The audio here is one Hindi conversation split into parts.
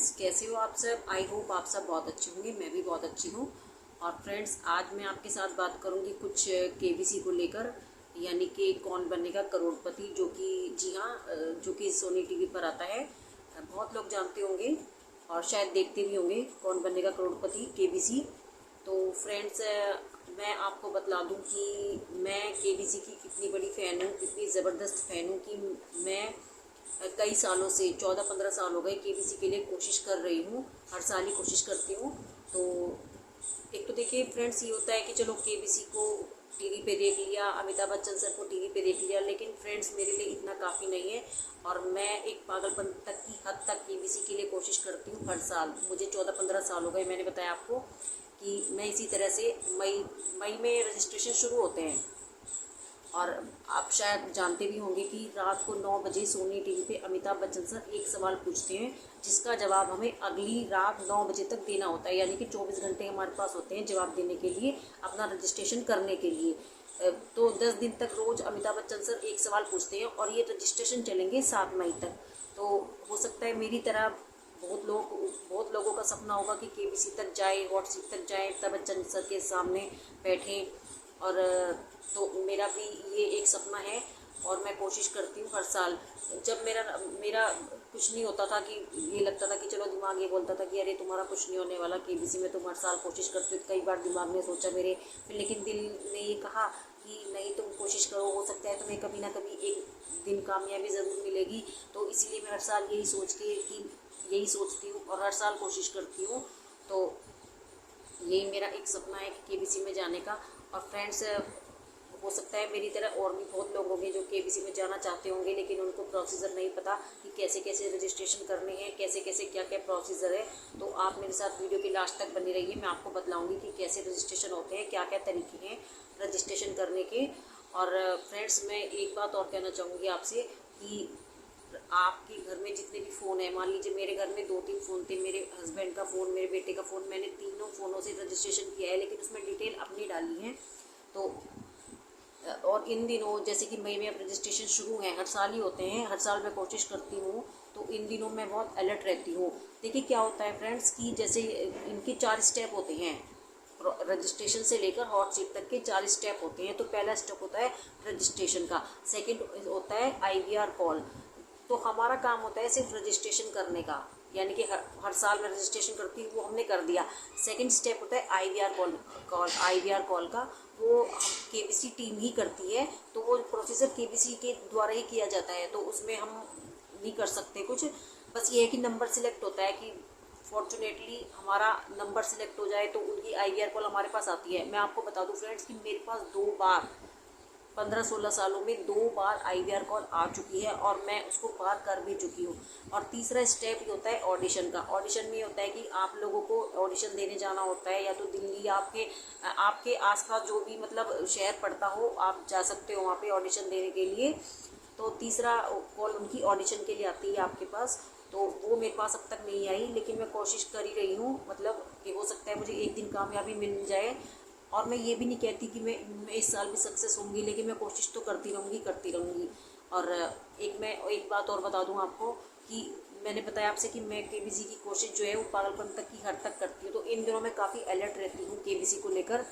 फ्रेंड्स, कैसे हो आप सब। आई होप आप सब बहुत अच्छे होंगे, मैं भी बहुत अच्छी हूँ। और फ्रेंड्स, आज मैं आपके साथ बात करूँगी कुछ केबीसी को लेकर, यानी कि कौन बनेगा करोड़पति, जो कि जी हाँ, जो कि सोनी टीवी पर आता है। बहुत लोग जानते होंगे और शायद देखते भी होंगे कौन बनेगा करोड़पति केबीसी। तो फ्रेंड्स, मैं आपको बतला दूं कि मैं केबीसी की कितनी बड़ी फ़ैन हूँ, कितनी ज़बरदस्त फ़ैन हूँ कि मैं कई सालों से 14-15 साल हो गए केबीसी के लिए कोशिश कर रही हूँ। हर साल ही कोशिश करती हूँ। तो एक तो देखिए फ्रेंड्स, ये होता है कि चलो केबीसी को टीवी पे देख लिया, अमिताभ बच्चन सर को टीवी पे देख लिया, लेकिन फ्रेंड्स मेरे लिए इतना काफ़ी नहीं है। और मैं एक पागलपन तक की हद तक केबीसी के लिए कोशिश करती हूँ हर साल। मुझे 14-15 साल हो गए, मैंने बताया आपको कि मैं इसी तरह से मई में रजिस्ट्रेशन शुरू होते हैं। और आप शायद जानते भी होंगे कि रात को 9 बजे सोनी टीवी पे अमिताभ बच्चन सर एक सवाल पूछते हैं, जिसका जवाब हमें अगली रात 9 बजे तक देना होता है। यानी कि 24 घंटे हमारे पास होते हैं जवाब देने के लिए, अपना रजिस्ट्रेशन करने के लिए। तो 10 दिन तक रोज़ अमिताभ बच्चन सर एक सवाल पूछते हैं और ये रजिस्ट्रेशन चलेंगे 7 मई तक। तो हो सकता है मेरी तरह बहुत लोगों का सपना होगा कि केबीसी तक जाए, हॉट सीट तक जाए, अमिताभ बच्चन सर के सामने बैठें। और तो मेरा भी ये एक सपना है और मैं कोशिश करती हूँ हर साल। जब मेरा मेरा कुछ नहीं होता था, कि ये लगता था कि चलो दिमाग ये बोलता था कि अरे तुम्हारा कुछ नहीं होने वाला केबीसी में, तुम हर साल कोशिश करते हो। कई बार दिमाग ने सोचा मेरे, फिर लेकिन दिल ने ये कहा कि नहीं, तुम कोशिश करो, हो सकता है तुम्हें कभी ना कभी एक दिन कामयाबी ज़रूर मिलेगी। तो इसीलिए मैं हर साल यही सोचती हूँ और हर साल कोशिश करती हूँ। तो यही मेरा एक सपना है कि केबीसी में जाने का। और फ्रेंड्स, हो सकता है मेरी तरह और भी बहुत लोग होंगे जो केबीसी में जाना चाहते होंगे, लेकिन उनको प्रोसीजर नहीं पता कि कैसे कैसे रजिस्ट्रेशन करने हैं, कैसे कैसे क्या क्या प्रोसीजर है। तो आप मेरे साथ वीडियो के लास्ट तक बने रहिए, मैं आपको बतलाऊंगी कि कैसे रजिस्ट्रेशन होते हैं, क्या क्या तरीके हैं रजिस्ट्रेशन करने के। और फ्रेंड्स, मैं एक बात और कहना चाहूँगी आपसे कि आपके घर में जितने भी फ़ोन हैं, मान लीजिए मेरे घर में 2-3 फ़ोन थे, मेरे हस्बैंड का फ़ोन, मेरे बेटे का फ़ोन, मैंने तीनों फ़ोनों से रजिस्ट्रेशन किया है, लेकिन उसमें डिटेल अपनी डाली है। तो और इन दिनों जैसे कि मई में अब रजिस्ट्रेशन शुरू हैं, हर साल ही होते हैं, हर साल मैं कोशिश करती हूँ। तो इन दिनों मैं बहुत अलर्ट रहती हूँ। देखिए क्या होता है फ्रेंड्स, कि जैसे इनके 4 स्टेप होते हैं, रजिस्ट्रेशन से लेकर हॉट सीट तक के 4 स्टेप होते हैं। तो पहला स्टेप होता है रजिस्ट्रेशन का, सेकंड होता है आईवीआर कॉल। तो हमारा काम होता है सिर्फ रजिस्ट्रेशन करने का, यानी कि हर साल मैं रजिस्ट्रेशन करती हूँ, वो हमने कर दिया। सेकंड स्टेप होता है आईवीआर कॉल का, वो केबीसी टीम ही करती है। तो वो प्रोसीजर केबीसी के द्वारा ही किया जाता है, तो उसमें हम नहीं कर सकते कुछ। बस ये है कि नंबर सिलेक्ट होता है कि फॉर्चुनेटली हमारा नंबर सिलेक्ट हो जाए तो उनकी आईवीआर कॉल हमारे पास आती है। मैं आपको बता दूं फ्रेंड्स कि मेरे पास 2 बार 15-16 सालों में 2 बार आईवीआर कॉल आ चुकी है और मैं उसको पार कर भी चुकी हूँ। और तीसरा स्टेप ये होता है ऑडिशन का। ऑडिशन में ये होता है कि आप लोगों को ऑडिशन देने जाना होता है, या तो दिल्ली, आपके आसपास जो भी मतलब शहर पड़ता हो, आप जा सकते हो वहाँ पे ऑडिशन देने के लिए। तो तीसरा कॉल उनकी ऑडिशन के लिए आती है आपके पास। तो वो मेरे पास अब तक नहीं आई, लेकिन मैं कोशिश कर ही रही हूँ, मतलब कि हो सकता है मुझे एक दिन कामयाबी मिल जाए। और मैं ये भी नहीं कहती कि मैं इस साल भी सक्सेस होंगी, लेकिन मैं कोशिश तो करती रहूँगी। और एक बात और बता दूँ आपको कि मैंने बताया आपसे कि मैं केबीसी की कोशिश जो है वो पागलपन तक की हद तक करती हूँ। तो इन दिनों मैं काफ़ी अलर्ट रहती हूँ केबीसी को लेकर,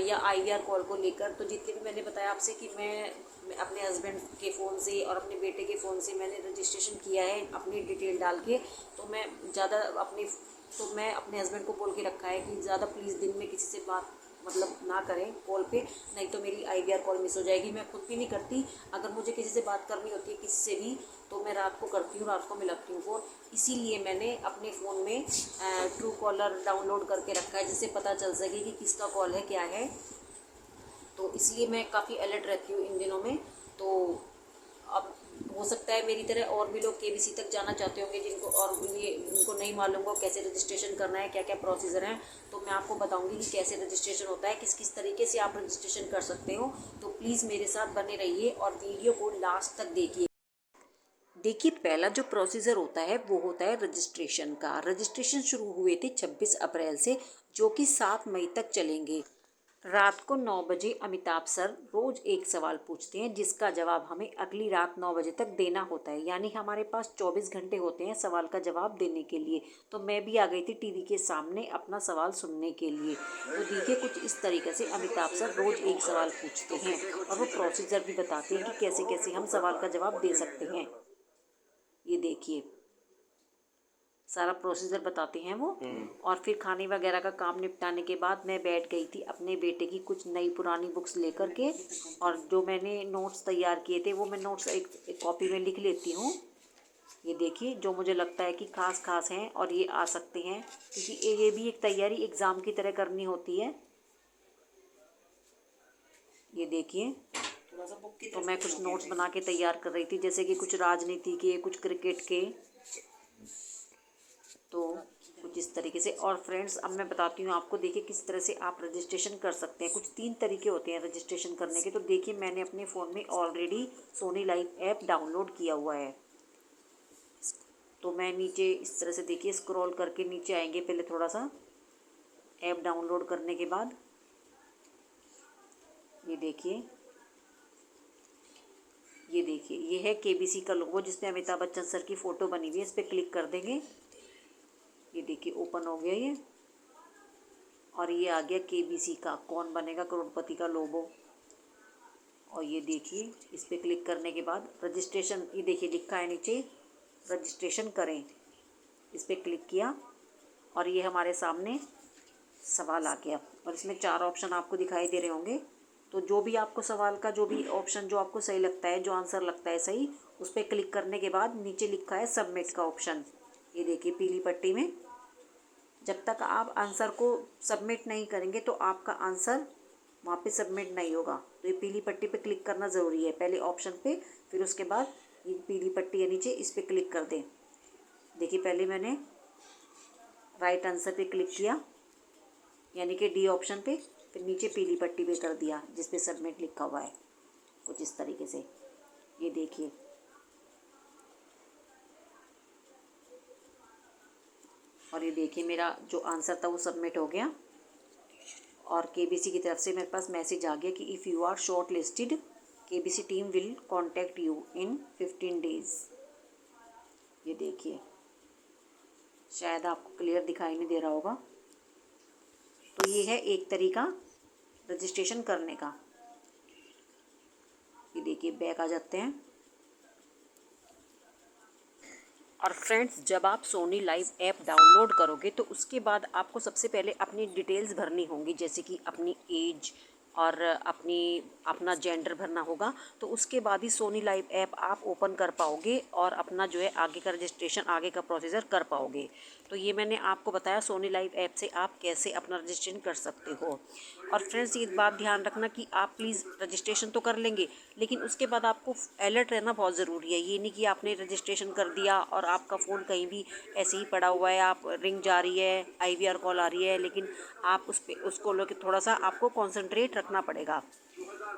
या आईवीआर कॉल को लेकर। तो जितने भी मैंने बताया आपसे कि मैं अपने हस्बैंड के फ़ोन से और अपने बेटे के फ़ोन से मैंने रजिस्ट्रेशन किया है अपनी डिटेल डाल के। तो मैं अपने हस्बैंड को बोल के रखा है कि ज़्यादा प्लीज़ दिन में किसी से बात मतलब ना करें कॉल पे, नहीं तो मेरी आईवीआर कॉल मिस हो जाएगी। मैं खुद भी नहीं करती, अगर मुझे किसी से बात करनी होती है, किसी से भी, तो मैं रात को करती हूँ, रात को मिलाती हूँ फ़ोन। इसीलिए मैंने अपने फ़ोन में ट्रू कॉलर डाउनलोड करके रखा है, जिससे पता चल सके कि किसका कॉल है, क्या है। तो इसलिए मैं काफ़ी अलर्ट रहती हूँ इन दिनों में। तो अब हो सकता है मेरी तरह और भी लोग केबीसी तक जाना चाहते होंगे, जिनको और ये उनको नहीं मालूम हो कैसे रजिस्ट्रेशन करना है, क्या क्या प्रोसीजर हैं। तो मैं आपको बताऊंगी कि कैसे रजिस्ट्रेशन होता है, किस किस तरीके से आप रजिस्ट्रेशन कर सकते हो। तो प्लीज़ मेरे साथ बने रहिए और वीडियो को लास्ट तक देखिए। देखिए, पहला जो प्रोसीजर होता है वो होता है रजिस्ट्रेशन का। रजिस्ट्रेशन शुरू हुए थे 26 अप्रैल से, जो कि 7 मई तक चलेंगे। रात को 9 बजे अमिताभ सर रोज एक सवाल पूछते हैं जिसका जवाब हमें अगली रात 9 बजे तक देना होता है, यानी हमारे पास 24 घंटे होते हैं सवाल का जवाब देने के लिए। तो मैं भी आ गई थी टीवी के सामने अपना सवाल सुनने के लिए। तो देखिए कुछ इस तरीके से अमिताभ सर रोज एक सवाल पूछते हैं और वो प्रोसीजर भी बताते हैं कि कैसे कैसे हम सवाल का जवाब दे सकते हैं। ये देखिए सारा प्रोसीजर बताते हैं वो। और फिर खाने वगैरह का काम निपटाने के बाद मैं बैठ गई थी अपने बेटे की कुछ नई पुरानी बुक्स लेकर के, और जो मैंने नोट्स तैयार किए थे वो मैं नोट्स एक कॉपी में लिख लेती हूँ। ये देखिए जो मुझे लगता है कि खास हैं और ये आ सकते हैं, क्योंकि ये भी एक तैयारी एग्ज़ाम की तरह करनी होती है। ये देखिए तो मैं कुछ नोट्स बना के तैयार कर रही थी, जैसे कि कुछ राजनीति के, कुछ क्रिकेट के, तो कुछ इस तरीके से। और फ्रेंड्स अब मैं बताती हूँ आपको, देखिए किस तरह से आप रजिस्ट्रेशन कर सकते हैं। कुछ 3 तरीके होते हैं रजिस्ट्रेशन करने के। तो देखिए मैंने अपने फ़ोन में already Sony LIV app download किया हुआ है। तो मैं नीचे इस तरह से देखिए स्क्रॉल करके नीचे आएंगे। पहले थोड़ा सा ऐप डाउनलोड करने के बाद ये देखिए ये है केबीसी का लोगो जिसमें अमिताभ बच्चन सर की फ़ोटो बनी हुई है। इस पर क्लिक कर देंगे। ये देखिए ओपन हो गया ये, और ये आ गया केबीसी का कौन बनेगा करोड़पति का लोगो। और ये देखिए इस पर क्लिक करने के बाद रजिस्ट्रेशन, ये देखिए लिखा है नीचे रजिस्ट्रेशन करें। इस पर क्लिक किया और ये हमारे सामने सवाल आ गया, और इसमें 4 ऑप्शन आपको दिखाई दे रहे होंगे। तो जो भी आपको सवाल का जो भी ऑप्शन जो आपको सही लगता है, जो आंसर लगता है सही, उस पर क्लिक करने के बाद नीचे लिखा है सबमिट का ऑप्शन। ये देखिए पीली पट्टी में। जब तक आप आंसर को सबमिट नहीं करेंगे तो आपका आंसर वहाँ पे सबमिट नहीं होगा। तो ये पीली पट्टी पे क्लिक करना ज़रूरी है, पहले ऑप्शन पे, फिर उसके बाद ये पीली पट्टी है नीचे, इस पर क्लिक कर दें। देखिए पहले मैंने राइट आंसर पे क्लिक किया, यानी कि डी ऑप्शन पे, फिर नीचे पीली पट्टी पे कर दिया जिस पे सबमिट लिखा हुआ है, कुछ इस तरीके से। ये देखिए और ये देखिए मेरा जो आंसर था वो सबमिट हो गया, और केबीसी की तरफ से मेरे पास मैसेज आ गया कि if you are shortlisted KBC team will contact you in 15 days. ये देखिए शायद आपको क्लियर दिखाई नहीं दे रहा होगा। तो ये है एक तरीका रजिस्ट्रेशन करने का। ये देखिए बैक आ जाते हैं। और फ्रेंड्स जब आप सोनी लाइव ऐप डाउनलोड करोगे तो उसके बाद आपको सबसे पहले अपनी डिटेल्स भरनी होंगी, जैसे कि अपनी एज और अपना जेंडर भरना होगा। तो उसके बाद ही सोनी लाइव ऐप आप ओपन कर पाओगे और अपना जो है आगे का रजिस्ट्रेशन, आगे का प्रोसीजर कर पाओगे। तो ये मैंने आपको बताया सोनी लाइव ऐप से आप कैसे अपना रजिस्ट्रेशन कर सकते हो। और फ्रेंड्स ये बात ध्यान रखना कि आप प्लीज़ रजिस्ट्रेशन तो कर लेंगे, लेकिन उसके बाद आपको अलर्ट रहना बहुत ज़रूरी है। ये नहीं कि आपने रजिस्ट्रेशन कर दिया और आपका फ़ोन कहीं भी ऐसे ही पड़ा हुआ है, आप रिंग जा रही है, IVR कॉल आ रही है, लेकिन आप उसको लेके थोड़ा सा आपको कॉन्सेंट्रेट रखना पड़ेगा।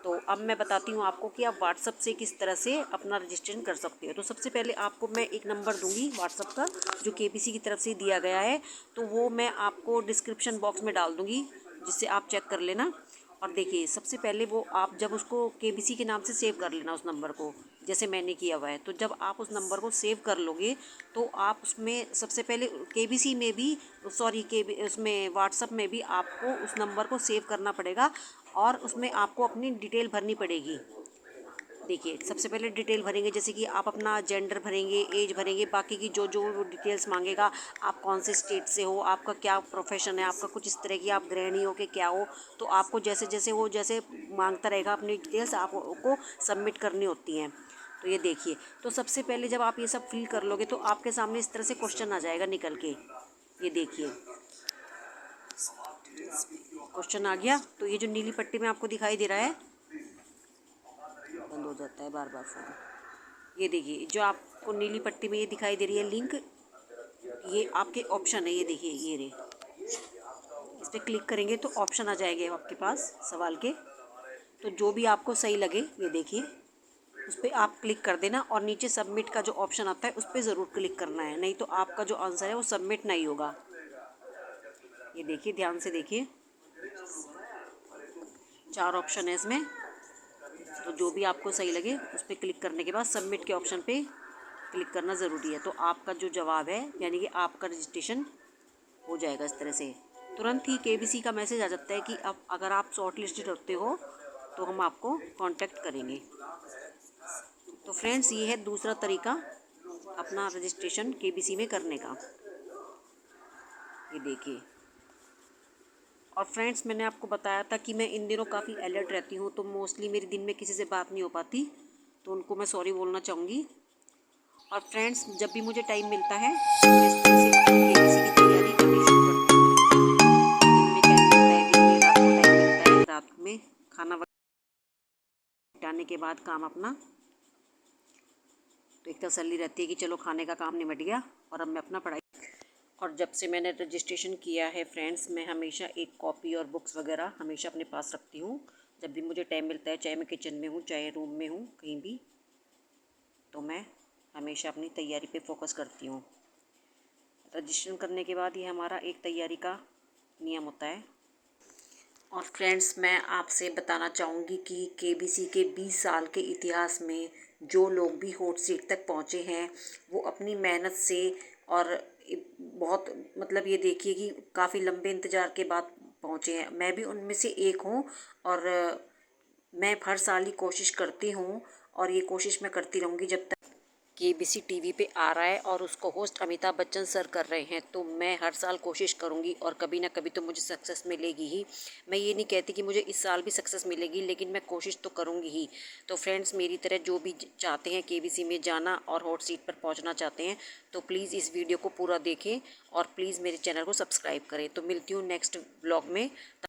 तो अब मैं बताती हूँ आपको कि आप व्हाट्सअप से किस तरह से अपना रजिस्ट्रेशन कर सकते हो। तो सबसे पहले आपको मैं एक नंबर दूंगी व्हाट्सअप का जो केबीसी की तरफ से दिया गया है, तो वो मैं आपको डिस्क्रिप्शन बॉक्स में डाल दूँगी, जिससे आप चेक कर लेना। और देखिए सबसे पहले वो आप जब उसको केबीसी के नाम से सेव कर लेना उस नंबर को, जैसे मैंने किया हुआ है। तो जब आप उस नंबर को सेव कर लोगे तो आप उसमें सबसे पहले केबीसी में भी, सॉरी उसमें व्हाट्सअप में भी आपको उस नंबर को सेव करना पड़ेगा, और उसमें आपको अपनी डिटेल भरनी पड़ेगी। देखिए सबसे पहले डिटेल भरेंगे, जैसे कि आप अपना जेंडर भरेंगे, एज भरेंगे, बाकी की जो जो डिटेल्स मांगेगा, आप कौन से स्टेट से हो, आपका क्या प्रोफेशन है, आपका कुछ इस तरह की आप गृहिणी हो कि क्या हो। तो आपको जैसे जैसे वो जैसे मांगता रहेगा अपनी डिटेल्स आपको सबमिट करनी होती हैं। तो ये देखिए, तो सबसे पहले जब आप ये सब फिल कर लोगे तो आपके सामने इस तरह से क्वेश्चन आ जाएगा निकल के। ये देखिए क्वेश्चन आ गया। तो ये जो नीली पट्टी में आपको दिखाई दे रहा है, बंद हो जाता है बार बार फ़ोन। ये देखिए जो आपको नीली पट्टी में ये दिखाई दे रही है लिंक, ये आपके ऑप्शन है। ये देखिए ये रे, इस पर क्लिक करेंगे तो ऑप्शन आ जाएंगे आपके पास सवाल के। तो जो भी आपको सही लगे ये देखिए उस पर आप क्लिक कर देना, और नीचे सबमिट का जो ऑप्शन आता है उस पर ज़रूर क्लिक करना है, नहीं तो आपका जो आंसर है वो सबमिट नहीं होगा। ये देखिए ध्यान से देखिए, 4 ऑप्शन है इसमें, तो जो भी आपको सही लगे उस पर क्लिक करने के बाद सबमिट के ऑप्शन पे क्लिक करना ज़रूरी है। तो आपका जो जवाब है यानी कि आपका रजिस्ट्रेशन हो जाएगा इस तरह से। तुरंत ही केबीसी का मैसेज आ जाता है कि अब अगर आप शॉर्ट लिस्टेड होते हो तो हम आपको कांटेक्ट करेंगे। तो फ्रेंड्स, ये है दूसरा तरीका अपना रजिस्ट्रेशन केबीसी में करने का। ये देखिए। और फ्रेंड्स, मैंने आपको बताया था कि मैं इन दिनों काफ़ी अलर्ट रहती हूँ, तो मोस्टली मेरी दिन में किसी से बात नहीं हो पाती, तो उनको मैं सॉरी बोलना चाहूँगी। और फ्रेंड्स, जब भी मुझे टाइम मिलता है मैं इस तरह से केबीसी की तैयारी करनी शुरू करती हूँ। दिन में टाइम मिलता है, दिन में रात को टाइम मिलता है, रात में खाना निपटाने के बाद काम अपना, तो एक तसल्ली रहती है कि चलो खाने का काम निपट गया और अब मैं अपना पढ़ाई। और जब से मैंने रजिस्ट्रेशन किया है फ्रेंड्स, मैं हमेशा एक कॉपी और बुक्स वगैरह हमेशा अपने पास रखती हूँ। जब भी मुझे टाइम मिलता है, चाहे मैं किचन में हूँ, चाहे रूम में हूँ, कहीं भी, तो मैं हमेशा अपनी तैयारी पे फोकस करती हूँ। रजिस्ट्रेशन करने के बाद ये हमारा एक तैयारी का नियम होता है। और फ्रेंड्स, मैं आपसे बताना चाहूँगी कि केबीसी के 20 साल के इतिहास में जो लोग भी हॉट सीट तक पहुँचे हैं वो अपनी मेहनत से और बहुत मतलब ये देखिए कि काफ़ी लंबे इंतज़ार के बाद पहुँचे हैं। मैं भी उनमें से एक हूँ। और मैं हर साल ही कोशिश करती हूँ और ये कोशिश मैं करती रहूँगी जब तक केबीसी टीवी पे आ रहा है और उसको होस्ट अमिताभ बच्चन सर कर रहे हैं। तो मैं हर साल कोशिश करूँगी और कभी ना कभी तो मुझे सक्सेस मिलेगी ही। मैं ये नहीं कहती कि मुझे इस साल भी सक्सेस मिलेगी, लेकिन मैं कोशिश तो करूँगी ही। तो फ्रेंड्स, मेरी तरह जो भी चाहते हैं केबीसी में जाना और हॉट सीट पर पहुँचना चाहते हैं, तो प्लीज़ इस वीडियो को पूरा देखें और प्लीज़ मेरे चैनल को सब्सक्राइब करें। तो मिलती हूँ नेक्स्ट ब्लॉग में।